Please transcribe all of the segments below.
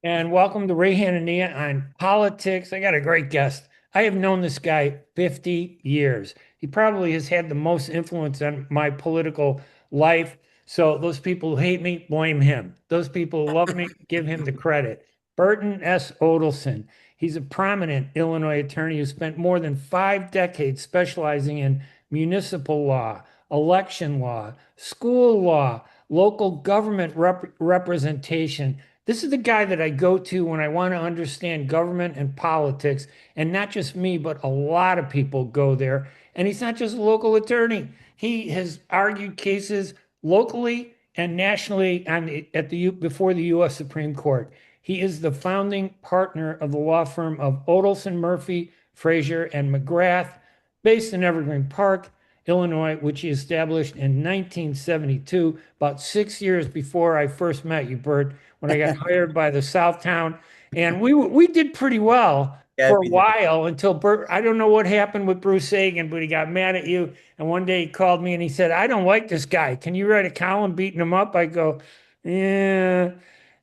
and welcome to Ray Hanania on politics. I got a great guest. I have known this guy 50 years. He probably has had the most influence on my political life. So those people who hate me, blame him. Those people who love me, give him the credit. Burton S. Odelson. He's a prominent Illinois attorney who spent more than 5 decades specializing in municipal law, election law, school law, local government representation. This is the guy that I go to when I want to understand government and politics, and not just me, but a lot of people go there. And he's not just a local attorney. He has argued cases locally and nationally before the U.S. Supreme Court. He is the founding partner of the law firm of Odelson, Murphey, Frazier, and McGrath, based in Evergreen Park, Illinois, which he established in 1972, about 6 years before I first met you, Bert, when I got hired by the Southtown. And we did pretty well Yeah, for a we did. while until Bert, I don't know what happened with Bruce Sagan, but he got mad at you. And one day he called me and he said, I don't like this guy. Can you write a column beating him up? I go, yeah.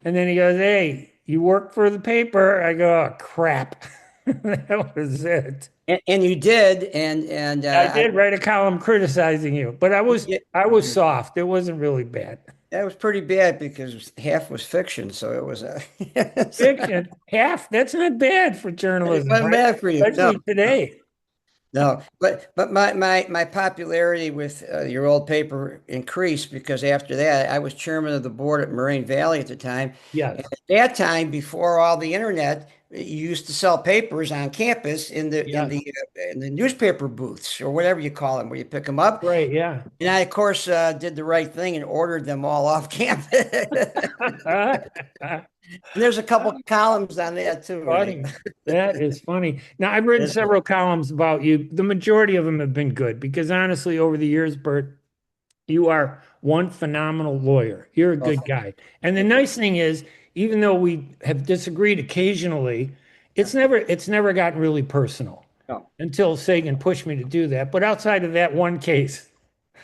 And then he goes, hey, you work for the paper. I go, oh, crap. That was it. And you did, and I did write a column criticizing you, but I was yeah, I was soft. It wasn't really bad. that was pretty bad because half was fiction, so it was Fiction, half, that's not bad for it journalism, wasn't right? bad for you. No, Especially today. no, but my popularity with your old paper increased because after that I was chairman of the board at Moraine Valley at the time. And Yes. at that time, before all the internet, you used to sell papers on campus Yes. in the newspaper booths or whatever you call them, where you pick them up. Right, yeah. And I, of course, did the right thing and ordered them all off campus. And there's a couple columns on that too, Ray. Funny. That is funny. Now, I've written Yes, several columns about you. The majority of them have been good because honestly, over the years, Bert, you are one phenomenal lawyer. You're a oh, good guy. And the thank you. nice thing is, even though we have disagreed occasionally, it's never gotten really personal No, until Sagan pushed me to do that. But outside of that one case,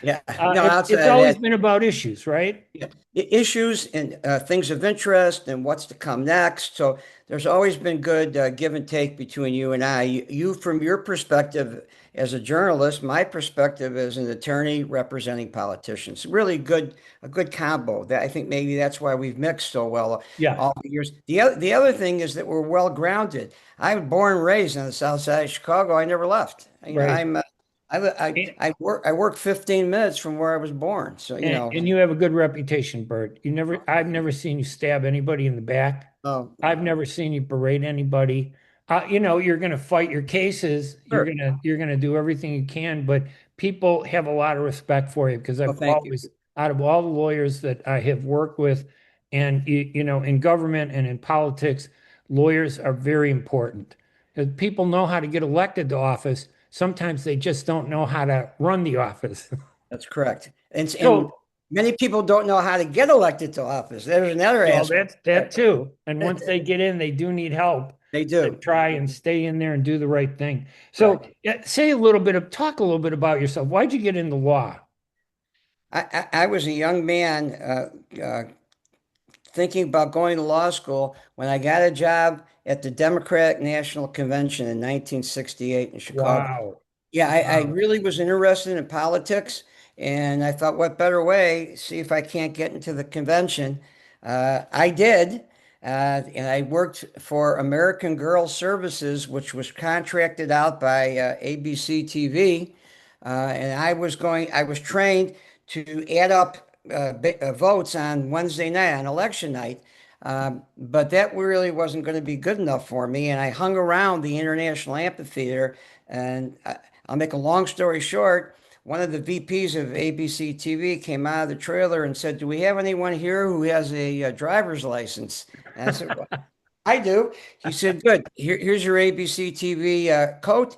yeah, no, it's outside of always that, been about issues, right? yeah. Issues and things of interest and what's to come next. So there's always been good give and take between you and I. From your perspective as a journalist, my perspective as an attorney representing politicians. Really good, a good combo. That I think maybe that's why we've mixed so well Yeah. all the years. The other thing is that we're well grounded. I was born and raised on the south side of Chicago. I never left. Right. I worked 15 minutes from where I was born. So, And you have a good reputation, Bert. I've never seen you stab anybody in the back. oh, I've never seen you berate anybody. You're going to fight your cases. You're sure. going to you're going to do everything you can, but people have a lot of respect for you because Well, I've thank you. always, out of all the lawyers that I have worked with, and in government and in politics, lawyers are very important. Because people know how to get elected to office. Sometimes they just don't know how to run the office. That's correct. And So, many people don't know how to get elected to office. There's another well, aspect. that's that too. And once they get in, they do need help They to do. try and stay in there and do the right thing. So, Correct. yeah, talk a little bit about yourself. Why'd you get into law? I was a young man thinking about going to law school when I got a job at the Democratic National Convention in 1968 in Chicago. Wow. Yeah, I Wow. really was interested in politics, and I thought, what better way? See if I can't get into the convention. I did, and I worked for American Girl Services, which was contracted out by ABC TV, and I was trained to add up votes on Wednesday night, on election night. But that really wasn't going to be good enough for me, and I hung around the International Amphitheater, and I'll make a long story short. One of the VPs of ABC TV came out of the trailer and said, "Do we have anyone here who has a driver's license?" And I said, "Well, I do." He said, "Good. Here's your ABC TV coat.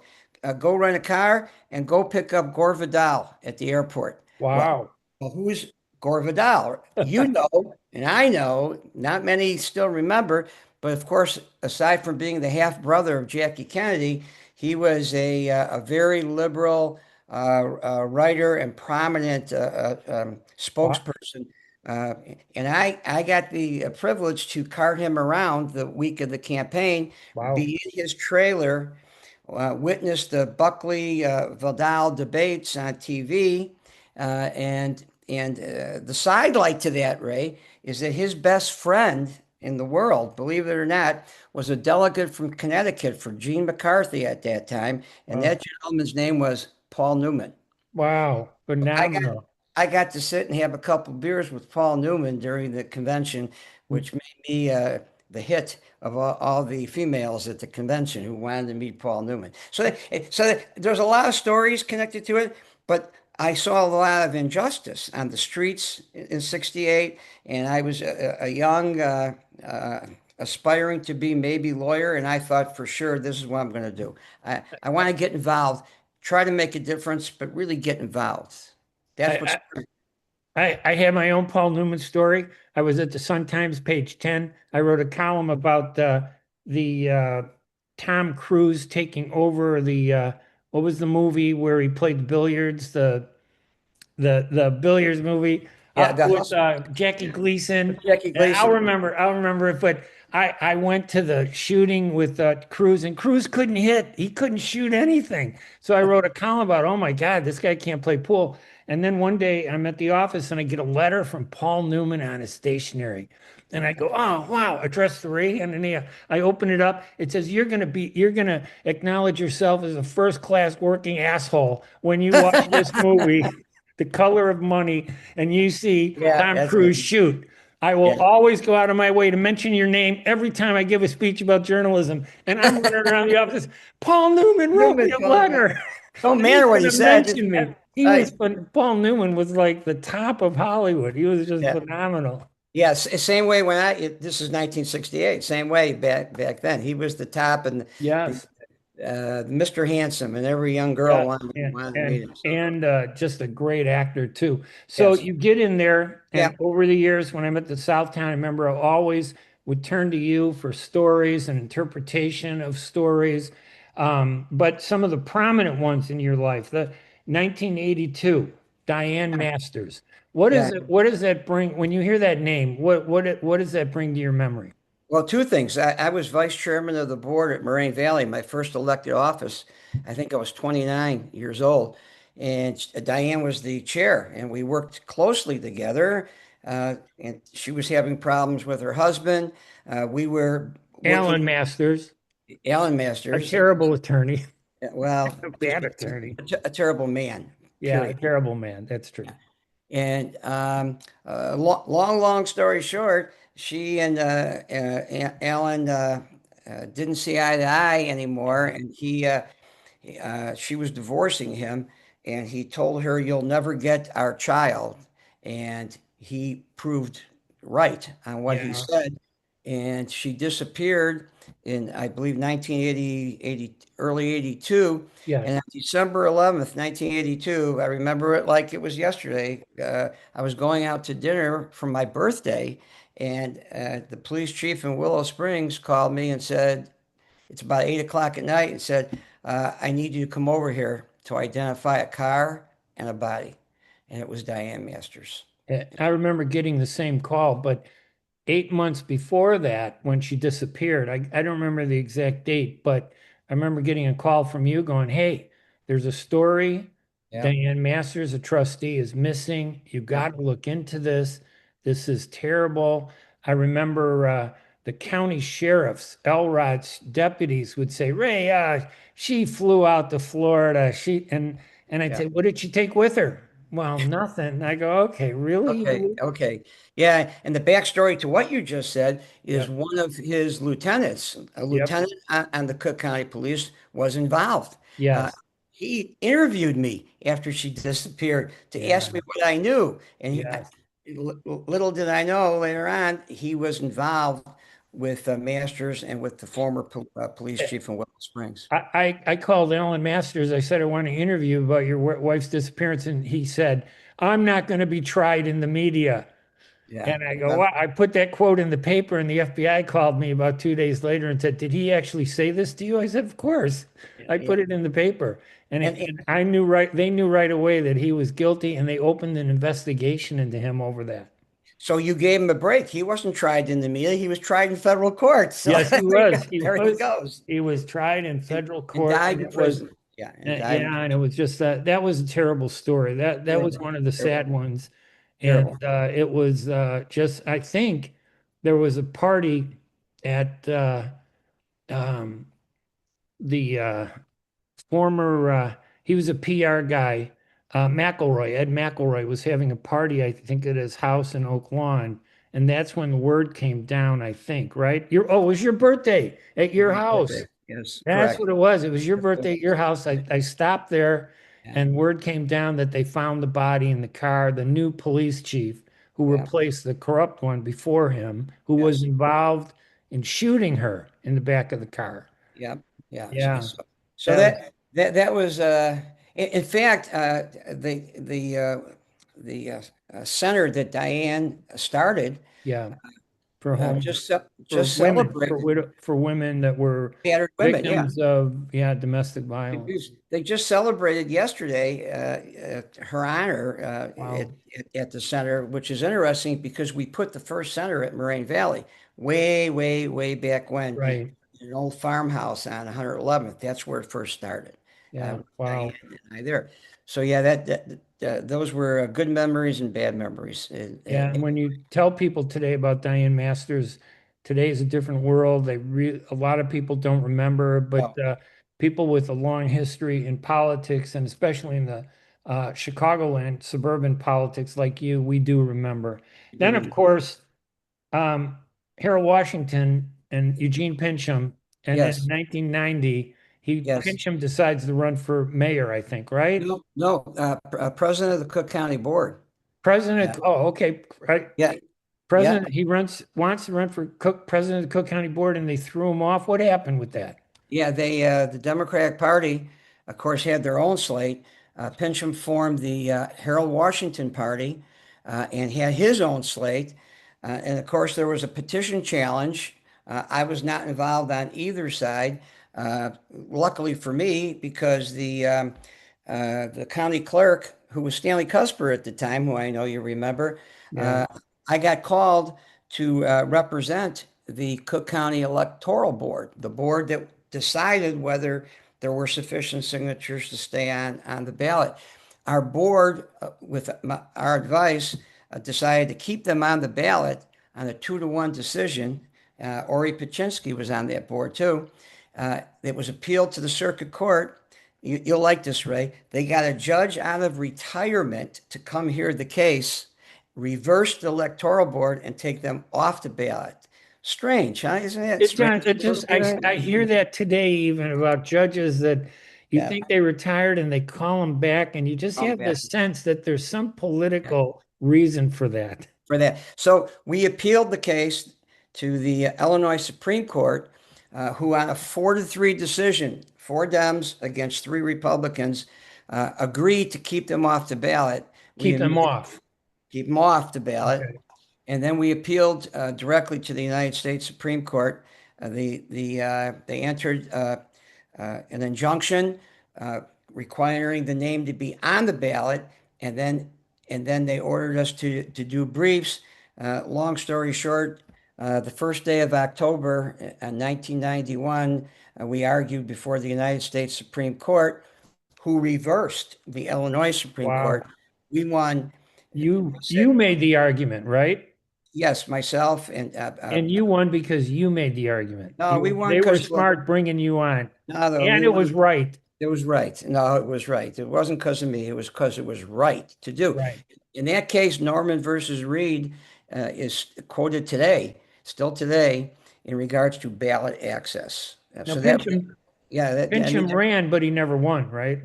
Go rent a car and go pick up Gore Vidal at the airport." Wow. Well, who's Gore Vidal? You know, and I know. Not many still remember, but of course, aside from being the half brother of Jackie Kennedy, he was a very liberal writer and prominent Wow. spokesperson Uh, and I got the privilege to cart him around the week of the campaign, Wow. be in his trailer, witness the Buckley Vidal debates on TV, and the sidelight to that, Ray, is that his best friend in the world, believe it or not, was a delegate from Connecticut for Gene McCarthy at that time, and Wow. that gentleman's name was Paul Newman. Wow. I got Phenomenal. I got to sit and have a couple beers with Paul Newman during the convention, which made me the hit of all the females at the convention who wanted to meet Paul Newman. There's a lot of stories connected to it, but I saw a lot of injustice on the streets in '68, and I was a young, aspiring to be maybe lawyer, and I thought for sure this is what I'm going to do. I want to get involved, try to make a difference, but really get involved. That's what's I, I had my own Paul Newman story. I was at the Sun Times, page 10. I wrote a column about the Tom Cruise taking over the what was the movie where he played billiards, the billiards movie yeah, the with hustle. Jackie Yeah, Gleason. with Jackie And Gleason. I'll remember it. But I went to the shooting with Cruz, and Cruz couldn't hit. He couldn't shoot anything. So I wrote a column about, oh my God, this guy can't play pool. And then one day I'm at the office and I get a letter from Paul Newman on his stationery. And I go, oh wow, address three. And then I open it up. It says, you're gonna acknowledge yourself as a first class working asshole when you watch this movie. The Color of Money, and you see Yeah, Tom that's it. Cruise shoot. I will Yeah, always go out of my way to mention your name every time I give a speech about journalism. And I'm running around the office. Paul Newman wrote me Newman a called me. letter. Don't And he's matter what going he to said. Just, mention me. He was, right. Paul Newman was like the top of Hollywood. He was just Yeah. phenomenal. Yes, same way when this is 1968, same way back then. He was the top and the Yes. Mr. Handsome, and every young girl Yeah, wanted to meet him. So and just a great actor too. So yes. you get in there, Yeah. and over the years, when I'm at the Southtown, I remember I always would turn to you for stories and interpretation of stories. But some of the prominent ones in your life, the 1982, Diane Masters. What is Yeah. it? What does that bring when you hear that name? What does that bring to your memory? Well, two things. I was vice chairman of the board at Moraine Valley, my first elected office. I think I was 29 years old. And Diane was the chair, and we worked closely together. And she was having problems with her husband. We were Alan working, Masters, Alan a Masters, terrible attorney, well, a just bad attorney. a terrible man, Yeah, a period. terrible man. That's true. And long story short, she and Alan didn't see eye to eye anymore, and she was divorcing him, and he told her, "You'll never get our child," and he proved right on what he Yeah. said, and she disappeared in, I believe, 1980, early 82. And Yes. on December 11th, 1982, I remember it like it was yesterday. I was going out to dinner for my birthday, and the police chief in Willow Springs called me and said, it's about 8 o'clock at night, and said, I need you to come over here to identify a car and a body. And it was Diane Masters. I remember getting the same call, but 8 months before that, when she disappeared, I don't remember the exact date, but I remember getting a call from you going, hey, there's a story. Yeah. Diane Masters, a trustee, is missing. You Yeah. got to look into this. This is terrible. I remember the county sheriffs, Elrod's deputies would say, Ray, she flew out to Florida. And I'd Yeah. say, what did she take with her? Well, nothing. I go, okay, really? You Okay, believe? okay. Yeah, and the backstory to what you just said is Yep. one of his lieutenants, a Yep. lieutenant on the Cook County Police, was involved. Uh, Yes. he interviewed me after she disappeared to ask Yeah. me what I knew. And Yes. little did I know later on, he was involved with Masters and with the former police chief in Willow Springs. I called Alan Masters. I said, I want to interview you about your wife's disappearance. And he said, I'm not going to be tried in the media. Yeah. And I go, well, I put that quote in the paper, and the FBI called me about 2 days later and said, did he actually say this to you? I said, of course. I Yeah. put it in the paper. And And I knew they knew right away that he was guilty, and they opened an investigation into him over that. So you gave him a break. He wasn't tried in the media. He was tried in federal court. So Yes, he was. He there he was. goes. He was tried in And, federal and court, died and in it was prison. Yeah, and died in yeah, and it was just that was a terrible story. That was terrible, one of the sad terrible, ones, and terrible. it was just I think there was a party at um, the former he was a PR guy. Ed McElroy was having a party, I think, at his house in Oak Lawn, and that's when the word came down, I think, right? It was your birthday at your My birthday. house. Yes, That's correct. what it was. It was your birthday at your house. I stopped there, Yeah, and word came down that they found the body in the car. The new police chief, who yeah, replaced the corrupt one before him, who was yes, involved in shooting her in the back of the car. yeah, yeah. Yeah, So that was, that was in fact the center that Diane started yeah, for home. For just women, celebrated for women that were battered women. Yeah. victims of domestic violence. They just celebrated yesterday her honor Wow. at the center, which is interesting because we put the first center at Moraine Valley way, way, way back when, Right. in an old farmhouse on 111th. That's where it first started. Yeah. With Diane Wow. and I there. So yeah, those were good memories and bad memories. Yeah. And when you tell people today about Diane Masters, today is a different world. A lot of people don't remember, Oh, but people with a long history in politics and especially in the Chicagoland suburban politics like you, we do remember. Then, of course, um, Harold Washington and Eugene Pincham, and then in yes, 1990, yes. Pincham decides to run for mayor, I think, right? No, no, president of the Cook County Board. President, oh, okay, right. Yeah, yeah. President, wants to run for president of the Cook County Board, and they threw him off. What happened with that? Yeah, the Democratic Party, of course, had their own slate. Pincham formed the Harold Washington Party and had his own slate. And of course, there was a petition challenge. I was not involved on either side. Luckily for me, because the county clerk, who was Stanley Cusper at the time, who I know you remember, Yeah, uh, I got called to represent the Cook County Electoral Board, the board that decided whether there were sufficient signatures to stay on the ballot. Our board, with our advice, decided to keep them on the ballot on a 2-to-1 decision. Ori Paczynski was on that board too. It was appealed to the circuit court. You'll like this, Ray. They got a judge out of retirement to come hear the case, reverse the electoral board, and take them off the ballot. Strange, huh? Isn't it it strange? does. It just I hear that today even about judges that you Yeah, think they retired and they call them back, and you just come have the back. sense that there's some Yeah, political reason for that. for that. So we appealed the case to the Illinois Supreme Court, who on a 4-to-3 decision, 4 Dems against 3 Republicans, agreed to keep them off the ballot. We Keep them immediately off. keep them off the ballot. Okay. And then we appealed directly to the United States Supreme Court. They entered an injunction requiring the name to be on the ballot, and then they ordered us to do briefs. Long story short, the first day of October in 1991, we argued before the United States Supreme Court, who reversed the Illinois Supreme Court. Wow. We won. You made the argument, right? Yes, myself and And you won because you made the argument. no, we won They were because look, smart bringing you on. no, And we it was won. right. It was right. No, it was right. It wasn't because of me. It was because it was right to do. Right. In that case, Norman versus Reed is quoted today, still today, in regards to ballot access. Now So that, yeah, I mean, Pincham ran, but he never won, right?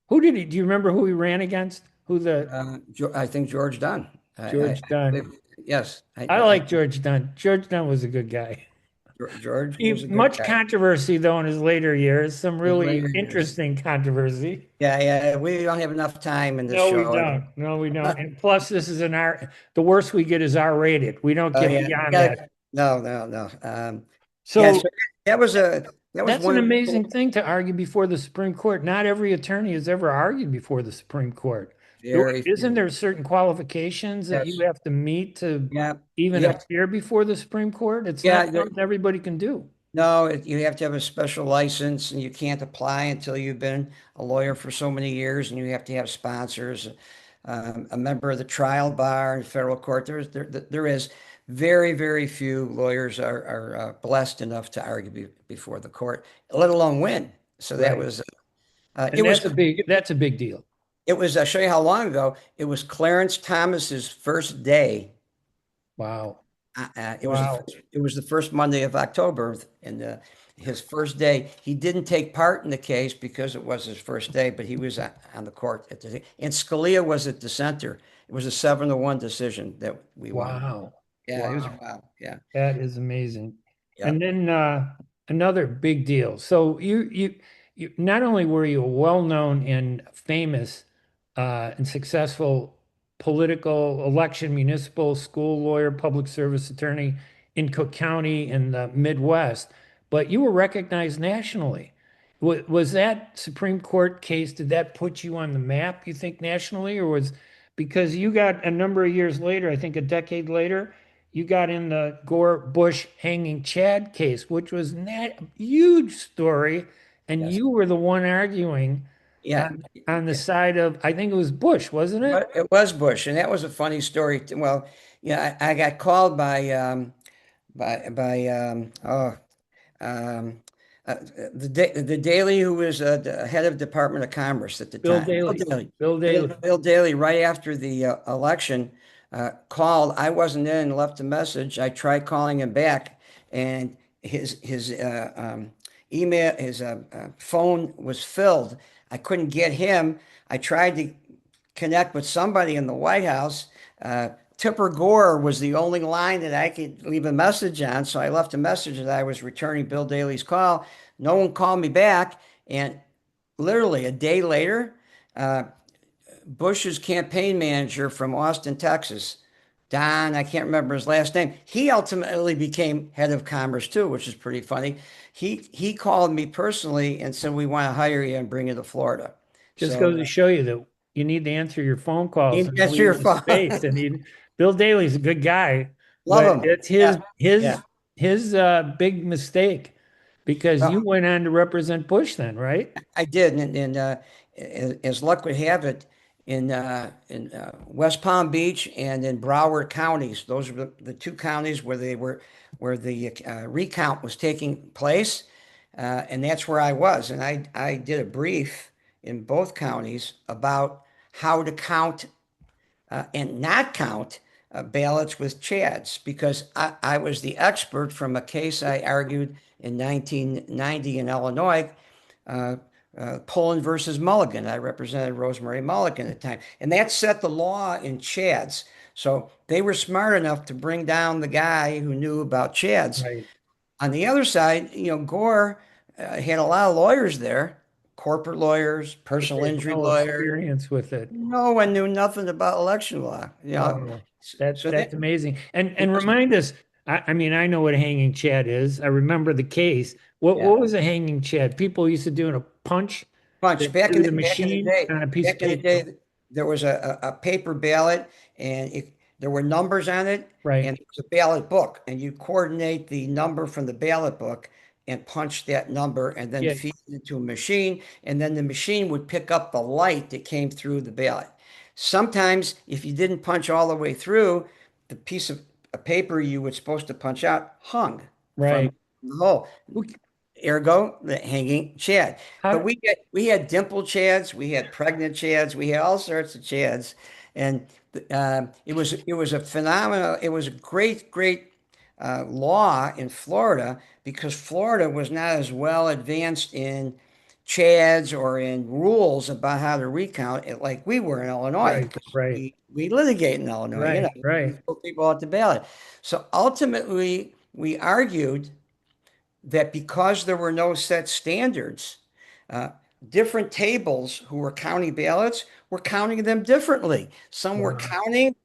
Who did he? Do you remember who he ran against? Who the I think George Dunn. George Dunn? Yes, I like George Dunn. George Dunn was a good guy. George was a good Much guy. controversy though in his later years. Some His really later years. interesting controversy. Yeah, yeah. We don't have enough time in this No, we show. don't. No, we don't. And plus, this is an R. The worst we get is R-rated. We don't Oh get yeah, beyond that. no, no, no. Yeah, So so that was that's an wonderful. amazing thing to argue before the Supreme Court. Not every attorney has ever argued before the Supreme Court. Very Isn't few. there certain qualifications that you Yes. have to meet to Yeah. even You have, appear before the Supreme Court? It's not yeah. something everybody can do. No, you have to have a special license and you can't apply until you've been a lawyer for so many years and you have to have sponsors, a member of the trial bar in federal court. There is very, very few lawyers are blessed enough to argue before the court, let alone win. So that Right. was, And that's a big deal. I'll show you how long ago. It was Clarence Thomas's first day. Wow. It was Wow. the first Monday of October, and his first day. He didn't take part in the case because it was his first day, but he was on the court at the. And Scalia was a dissenter. It was a 7-1 decision that we won. Wow. Yeah, it was Wow. wow. Yeah, That is amazing. yeah, And then another big deal. So you not only were you a well-known and famous and successful political election, municipal, school lawyer, public service attorney in Cook County in the Midwest, but you were recognized nationally. Was that Supreme Court case, did that put you on the map, you think, nationally, or was because you got a number of years later, I think a decade later, you got in the Gore Bush hanging Chad case, which was a huge story, and yes, you were the one arguing yeah. on the side of, I think it was Bush, wasn't it? But it was Bush, and that was a funny story. Well, yeah, I got called by um, the Daily, who was the head of Department of Commerce at the Bill time, Bill Daley. Daly. Bill Daley. Bill Daly, right after the election, called. I wasn't in and left a message. I tried calling him back, and his email, his phone was filled. I couldn't get him. I tried to connect with somebody in the White House. Tipper Gore was the only line that I could leave a message on. So I left a message that I was returning Bill Daley's call. No one called me back. And literally a day later, uh, Bush's campaign manager from Austin, Texas, Don, I can't remember his last name. He ultimately became head of commerce too, which is pretty funny. He called me personally and said, "We want to hire you and bring you to Florida." Just So goes to show you that you need to answer your phone calls and that's your leave the phone. space. And Bill Daley's a good guy, Love but him. it's Yeah. Yeah. his big mistake because you Well, went on to represent Bush then, right? I did, and as luck would have it, in West Palm Beach and in Broward counties, those are the two counties where the recount was taking place, and that's where I was, and I did a brief in both counties about how to count and not count ballots with Chads because I was the expert from a case I argued in 1990 in Illinois, uh, Poland versus Mulligan. I represented Rosemary Mulligan at the time, and that set the law in Chads. So they were smart enough to bring down the guy who knew about Chads. Right. On the other side, Gore had a lot of lawyers there, corporate lawyers, But personal they had injury no lawyers. experience with it. No one knew nothing about election law. Wow. So That's that amazing. And yes, remind us, I mean, I know what a hanging Chad is. I remember the case. yeah. What was a hanging Chad? People used to do in a punch Punch. through the machine on a piece of Back in the paper. day, there was a paper ballot, and there were numbers on it, Right. and it was a ballot book, and you coordinate the number from the ballot book and punch that number, and then Yeah. feed it into a machine, and then the machine would pick up the light that came through the ballot. Sometimes, if you didn't punch all the way through, the piece of a paper you were supposed to punch out hung from Right. the hole. Ergo, the hanging Chad. But How, we had dimple Chads, we had pregnant Chads, we had all sorts of Chads, and it was a phenomenal. It was a great law in Florida because Florida was not as well advanced in Chads or in rules about how to recount it like we were in Illinois right, because right, we litigate in Illinois, right, we right, put people out the ballot. So ultimately, we argued that because there were no set standards, uh, different tables who were counting ballots were counting them differently. Some were wow. counting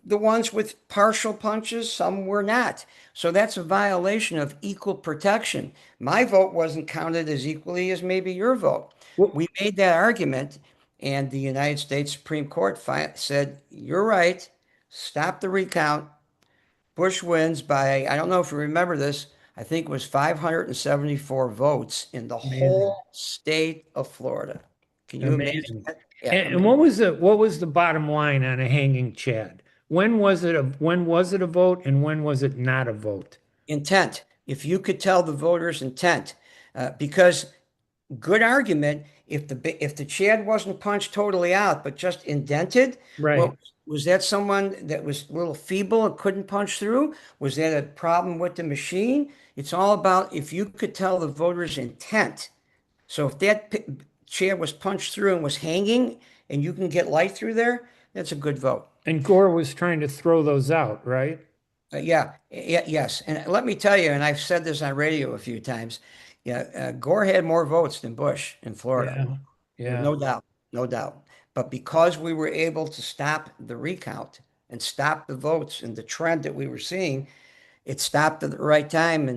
the ones with partial punches, some were not. So that's a violation of equal protection. My vote wasn't counted as equally as maybe your vote. Well, We made that argument, and the United States Supreme Court said, you're right, stop the recount. Bush wins by, I don't know if you remember this, I think it was 574 votes in the Amazing. whole state of Florida. Can you imagine Amazing. that? Yeah, And amazing. what was the bottom line on a hanging Chad? When was it a vote and when was it not a vote? Intent. If you could tell the voters' intent, because good argument. If the Chad wasn't punched totally out, but just indented, Right. well, was that someone that was a little feeble and couldn't punch through? Was that a problem with the machine? It's all about if you could tell the voters' intent. So if that Chad was punched through and was hanging, and you can get light through there, that's a good vote. And Gore was trying to throw those out, right? Yeah, yes. And let me tell you, and I've said this on radio a few times, yeah, Gore had more votes than Bush in Florida. Yeah. There's Yeah. no doubt, no doubt. But because we were able to stop the recount and stop the votes and the trend that we were seeing, it stopped at the right time,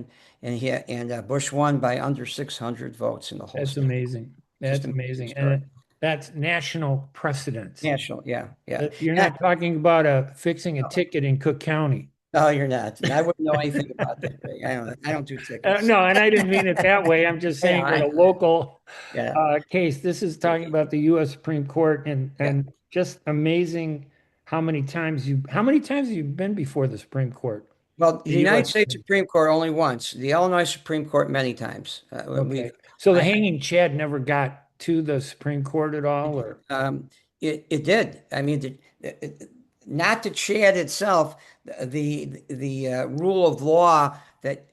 and Bush won by under 600 votes in the whole That's state. amazing. Just That's an amazing amazing. story. That's national precedence. National, yeah, yeah. You're And not talking about fixing a ticket in Cook County. no, you're not. And I wouldn't know anything about that, Ray. I don't do tickets. No, and I didn't mean it that way. I'm just Yeah, saying with a local yeah, case, this is talking about the U.S. Supreme Court yeah. and just amazing how many times have you been before the Supreme Court? Well, the The United U.S. States Supreme Court only once. The Illinois Supreme Court many times. Okay. So the hanging Chad never got to the Supreme Court at all, or it did. I mean, not the Chad itself. The rule of law that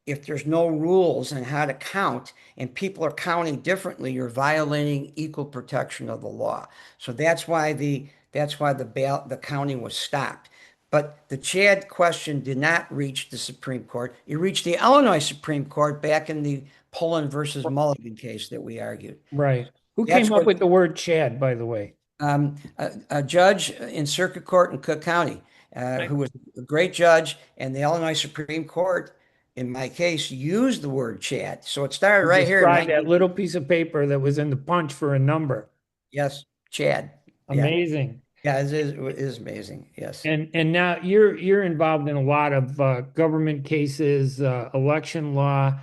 if there's no rules on how to count and people are counting differently, you're violating equal protection of the law. So that's why the counting was stopped. But the Chad question did not reach the Supreme Court. It reached the Illinois Supreme Court back in the Pullen versus Mulligan case that we argued. right? Who That's came up what with the word Chad, by the way? a judge in circuit court in Cook County, I, who was a great judge, and the Illinois Supreme Court, in my case, used the word Chad. So it started to right here in describe 19. that little piece of paper that was in the punch for a number. Yes, Chad. Yeah, Amazing. yeah, it is amazing. Yes. And now you're involved in a lot of government cases, election law.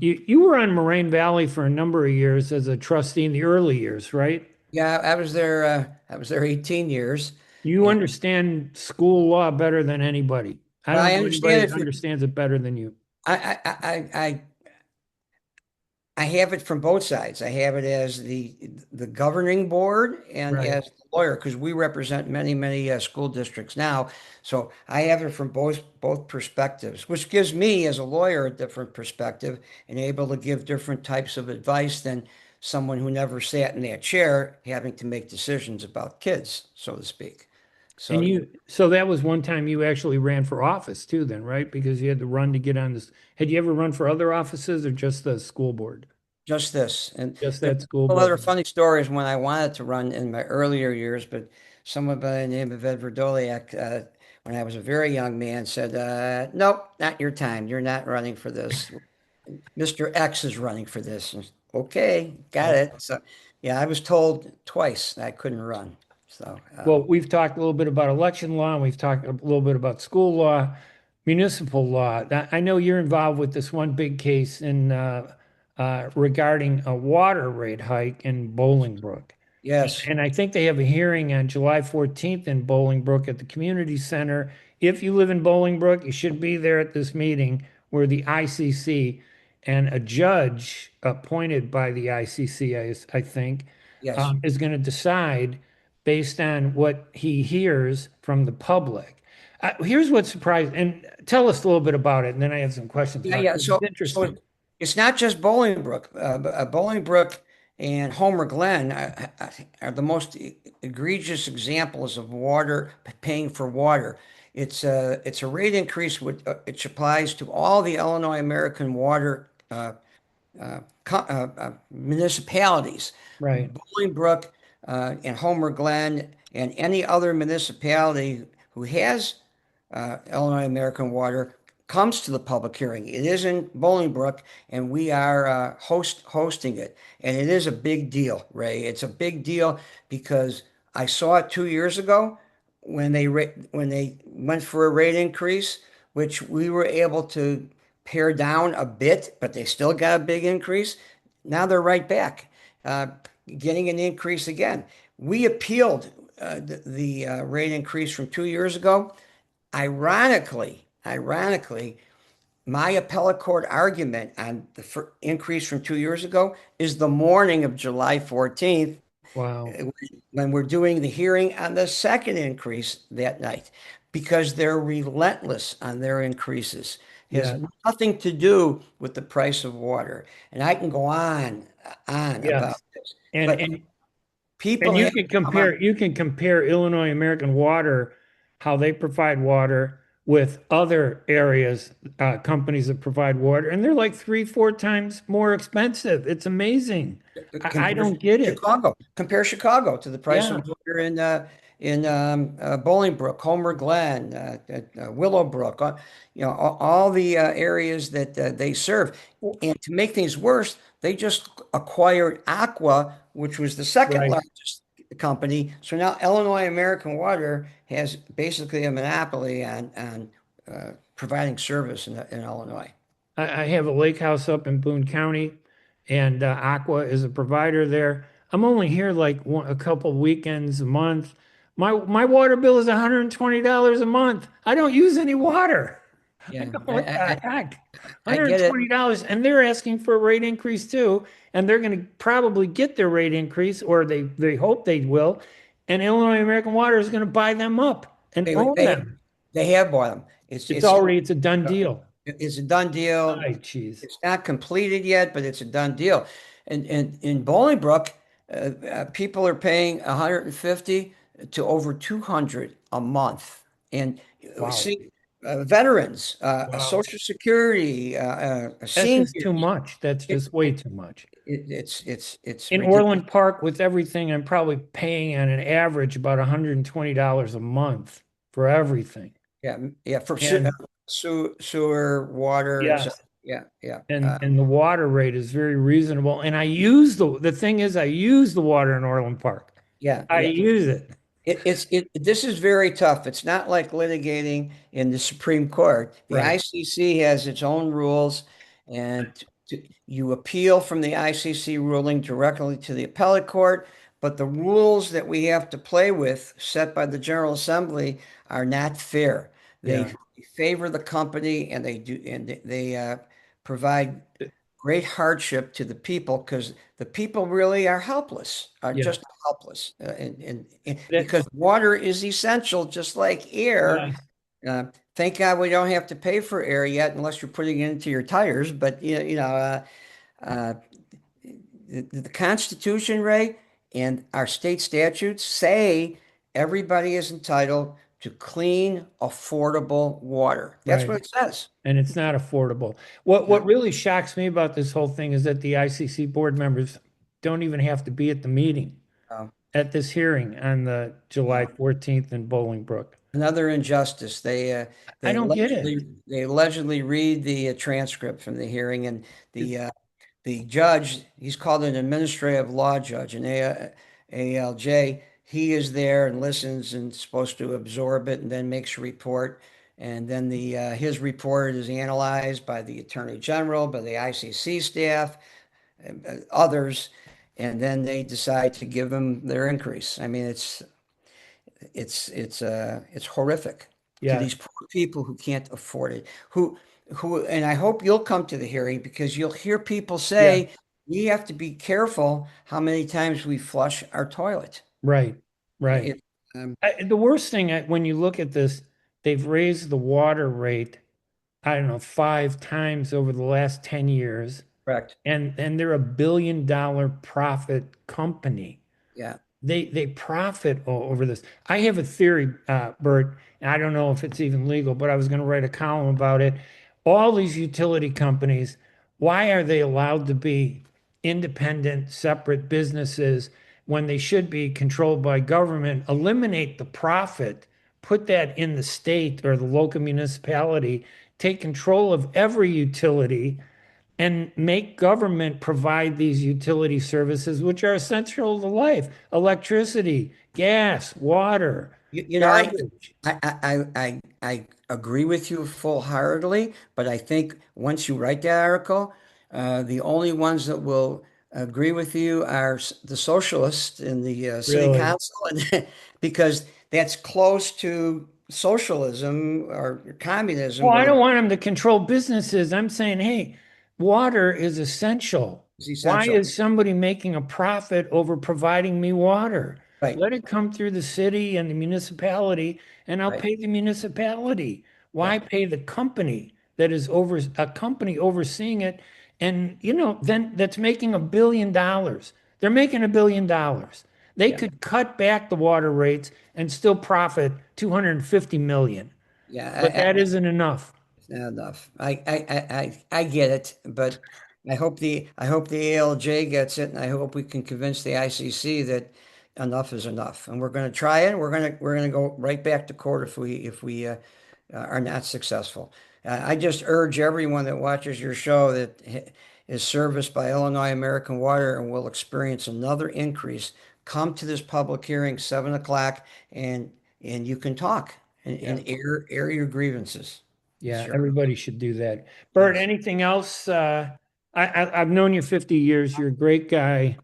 You were on Moraine Valley for a number of years as a trustee in the early years, right? Yeah, I was there. I was there 18 years. You And understand school law better than anybody. I well, don't I know anybody understand that it. understands it better than you. I have it from both sides. I have it as the governing board and Right. as the lawyer because we represent many school districts now. So I have it from both perspectives, which gives me as a lawyer a different perspective and able to give different types of advice than someone who never sat in that chair having to make decisions about kids, so to speak. So So that was one time you actually ran for office too, then, right? Because you had to run to get on this. Had you ever run for other offices or just the school board? just this. And Just there that school are other board. funny stories when I wanted to run in my earlier years, but someone by the name of Ed Verdoliak, when I was a very young man, said, nope, not your time. You're not running for this. Mr. X is running for this. And, okay, got Oh. it. So, yeah, I was told twice that I couldn't run. So, Well, we've talked a little bit about election law, and we've talked a little bit about school law, municipal law. I know you're involved with this one big case in regarding a water rate hike in Bolingbrook. yes, And I think they have a hearing on July 14th in Bolingbrook at the community center. If you live in Bolingbrook, you should be there at this meeting where the ICC and a judge appointed by the ICC, I think, yes. is going to decide based on what he hears from the public. Here's what surprised, and tell us a little bit about it, and then I have some questions Yeah, about it yeah. 'cause it's So interesting. it's not just Bolingbrook. Bolingbrook and Homer Glen are the most egregious examples of water paying for water. It's a rate increase which applies to all the Illinois American water municipalities. Right. Bolingbrook and Homer Glen and any other municipality who has Illinois American water comes to the public hearing. It is in Bolingbrook, and we are hosting it. And it is a big deal, Ray. It's a big deal because I saw it 2 years ago when they went for a rate increase, which we were able to pare down a bit, but they still got a big increase. Now they're right back, uh, getting an increase again. We appealed the rate increase from 2 years ago. Ironically, my appellate court argument on the increase from 2 years ago is the morning of July 14th, Wow. uh, when we're doing the hearing on the second increase that night, because they're relentless on their increases. It has Yeah. nothing to do with the price of water. And I can go on about Yes. this, And but and people have to come on. you can compare Illinois American Water, how they provide water with other areas, companies that provide water, and they're like three, four times more expensive. It's amazing. I Compare don't get it. Compare Chicago to the price Yeah. of water in Bolingbrook, Homer Glen, Willowbrook, all the areas that they serve. And to make things worse, they just acquired Aqua, which was the second Right. largest company. So now Illinois American Water has basically a monopoly on providing service in Illinois. I have a lake house up in Boone County, and Aqua is a provider there. I'm only here like a couple weekends a month. My water bill is $120 a month. I don't use any water. I Yeah, go, what the heck? I get it. $120, and they're asking for a rate increase too, and they're going to probably get their rate increase, or they hope they will, and Illinois American Water is going to buy them up and They own they them. they have bought them. It's a done deal. It's a done deal. Ay, jeez. It's not completed yet, but it's a done deal. And in Bolingbrook, people are paying 150 to over 200 a month. And Wow. see, veterans, Wow. Social Security, That's just too seniors, much. That's it, just way too much. it's In ridiculous. Orland Park, with everything, I'm probably paying on an average about $120 a month for everything. Yeah, yeah, for And sewer, water, and so yes, yeah, yeah. and the water rate is very reasonable. And I use the thing is I use the water in Orland Park. Yeah, I yeah. use it. This is very tough. It's not like litigating in the Supreme Court. The Right. ICC has its own rules, and you appeal from the ICC ruling directly to the appellate court. But the rules that we have to play with, set by the General Assembly, are not fair. Yeah. They favor the company, and they provide great hardship to the people because the people really are helpless, are Yeah. just helpless. And That, because water is essential, just like air. yes. Thank God we don't have to pay for air yet, unless you're putting it into your tires. But uh, the Constitution, Ray, and our state statutes say everybody is entitled to clean, affordable water. That's Right. what it says. And it's not affordable. What No, really shocks me about this whole thing is that the ICC board members don't even have to be at the meeting, no, at this hearing on the July no. 14th in Bolingbrook. Another injustice. I don't get it. They allegedly read the transcript from the hearing, and the judge, he's called an administrative law judge, an ALJ. He is there and listens and supposed to absorb it and then makes a report. And then his report is analyzed by the Attorney General, by the ICC staff, others, and then they decide to give them their increase. I mean, it's horrific to Yeah. these poor people who can't afford it. And I hope you'll come to the hearing because you'll hear people Yeah. say we have to be careful how many times we flush our toilet. Right. Right. It, um, The worst thing, when you look at this, they've raised the water rate, I don't know, 5 times over the last 10 years. correct. And they're $1 billion profit company. Yeah. They profit over this. I have a theory, Bert, and I don't know if it's even legal, but I was going to write a column about it. All these utility companies, why are they allowed to be independent, separate businesses when they should be controlled by government? Eliminate the profit, put that in the state or the local municipality, take control of every utility and make government provide these utility services, which are essential to life: electricity, gas, water, You know, garbage. I agree with you full-heartedly, but I think once you write that article, the only ones that will agree with you are the socialists in the city Really? council, and because that's close to socialism or communism, Well, I where don't the want them to control businesses. I'm saying, hey, water is essential. is Why essential. is somebody making a profit over providing me water? Right, Let it come through the city and the municipality, and I'll right. pay the municipality. Yeah, Why pay the company that is over a company overseeing it? And then that's making $1 billion. They're making $1 billion. They yeah, could cut back the water rates and still profit 250 million. But that yeah. isn't enough. It's not enough. I get it, but I hope the ALJ gets it, and I hope we can convince the ICC that enough is enough. And we're going to try it. We're going to go right back to court if we are not successful. I just urge everyone that watches your show that is serviced by Illinois American Water and will experience another increase. Come to this public hearing, 7 o'clock, and you can talk Yeah. and air your grievances. Yeah, Sure. everybody should do that. Bert, Yes. anything else? I've known you 50 years. You're a great guy.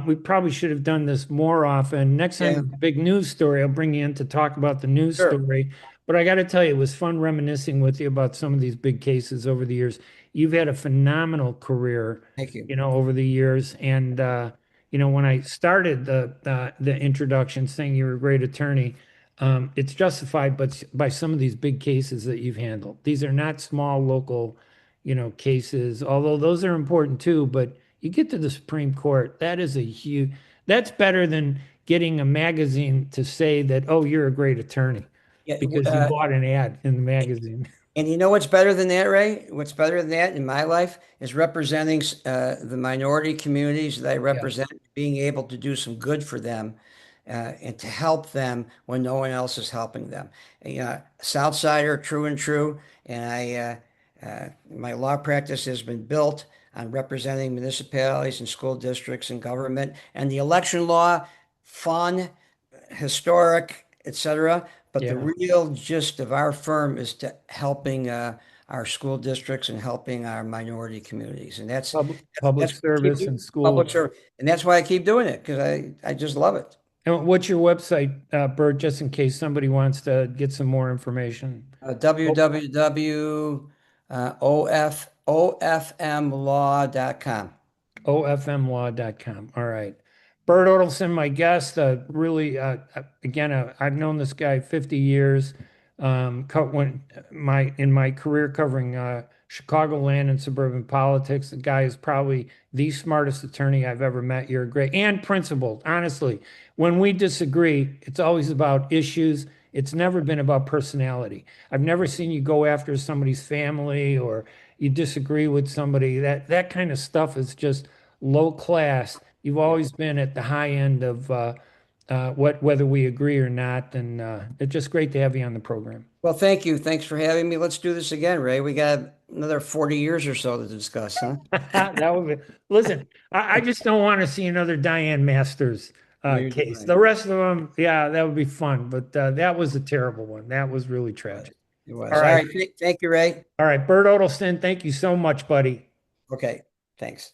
We probably should have done this more often. Next time, Yeah. there's a big news story, I'll bring you in to talk about the news Sure. story. But I got to tell you, it was fun reminiscing with you about some of these big cases over the years. You've had a phenomenal career, Thank you. over the years. And when I started the introduction saying you were a great attorney, it's justified, but by some of these big cases that you've handled. These are not small local, cases, although those are important too. But you get to the Supreme Court, that is a huge, that's better than getting a magazine to say that, oh, you're a great attorney Yeah. because you bought an ad in the magazine. And you know what's better than that, Ray? What's better than that in my life is representing the minority communities that I Yes. represent, being able to do some good for them and to help them when no one else is helping them. Southsider, true and true. And my law practice has been built on representing municipalities and school districts and government. And the election law, fun, historic, etc. But the Yeah. real gist of our firm is to helping our school districts and helping our minority communities, and Public that's what I keep service doing. and school. Public service, and that's why I keep doing it because I just love it. And what's your website, Bert, just in case somebody wants to get some more information? www.ofmlaw.com. ofmlaw.com. All right. Burt Odelson, my guest, really, again, I've known this guy 50 years. In my career covering Chicagoland and suburban politics, the guy is probably the smartest attorney I've ever met. You're great and principled. Honestly, when we disagree, it's always about issues. It's never been about personality. I've never seen you go after somebody's family or you disagree with somebody. That kind of stuff is just low class. You've Yeah. always been at the high end of whether we agree or not, and it's just great to have you on the program. Well, thank you. Thanks for having me. Let's do this again, Ray. We got another 40 years or so to discuss, huh? That would be, listen, I just don't want to see another Diane Masters Neither do case. I. The rest of them, yeah, that would be fun, but that was a terrible one. That was really But tragic. it All was. All right, right. Thank you, Ray. all right, Bert Odelson, thank you so much, buddy. Okay. Thanks.